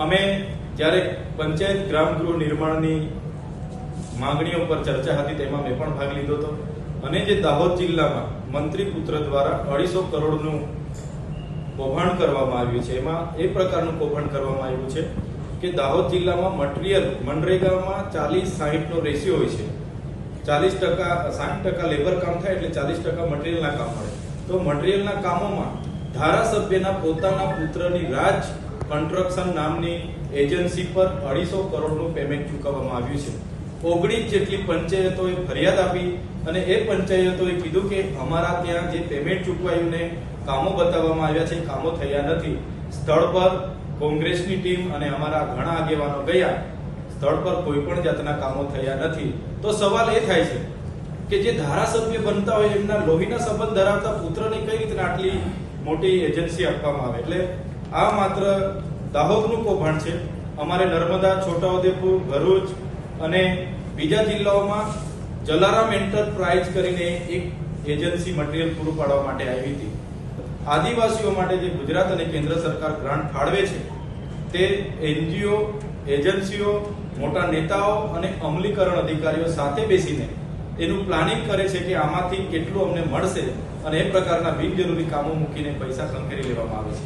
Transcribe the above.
અમે જ્યારે પંચાયત ગ્રામગૃહ નિર્માણની માંગણીઓ પર ચર્ચા હતી તેમાં મેં પણ ભાગ લીધો હતો અને જે દાહોદ જિલ્લામાં મંત્રી પુત્ર દ્વારા 250 કરોડનું કૌભાંડ કરવામાં આવ્યું છે, એમાં એ પ્રકારનું કૌભાંડ કરવામાં આવ્યું છે કે દાહોદ જિલ્લામાં મટીરિયલ મનરેગામાં 40-60 નો રેશિયો હોય છે। 60% લેબર કામ થાય એટલે 40% મટીરિયલના કામ મળે। તો મટીરિયલના કામોમાં ધારાસભ્યના પોતાના પુત્રની રાજ કન્સ્ટ્રક્શન નામની એજન્સી પર 250 કરોડનું પેમેન્ટ ચૂકવવામાં આવ્યું છે। 19 જેટલી પંચાયતોએ ફરિયાદ આપી અને એ પંચાયતોએ કીધું કે અમારા ત્યાં જે પેમેન્ટ ચૂકવાયું ને કામો બતાવવામાં આવ્યા છે, કામો થયા નથી। સ્થળ પર કોંગ્રેસની ટીમ અને અમારા ઘણા આગેવાનો ગયા, સ્થળ પર કોઈ પણ જાતના કામો થયા નથી। તો સવાલ એ થાય છે કે જે ધારાસભ્ય બનતા હોય એમના લોહીના સંબંધ ધરાવતા પુત્રને કઈ રીતના આટલી મોટી એજન્સી આપવામાં આવે? એટલે આ માત્ર દાહોદનું કૌભાંડ છે। અમારે નર્મદા, છોટાઉદેપુર, ભરૂચ અને બીજા જિલ્લાઓમાં જલારામ એન્ટરપ્રાઇઝ કરીને એક એજન્સી મટીરિયલ પૂરું પાડવા માટે આવી હતી। આદિવાસીઓ માટે જે ગુજરાત અને કેન્દ્ર સરકાર ગ્રાન્ટ ફાળવે છે તે એનજીઓ, એજન્સીઓ, મોટા નેતાઓ અને અમલીકરણ અધિકારીઓ સાથે બેસીને એનું પ્લાનિંગ કરે છે કે આમાંથી કેટલું અમને મળશે અને એ પ્રકારના બિનજરૂરી કામો મૂકીને પૈસા ખંખેરી લેવામાં આવે છે।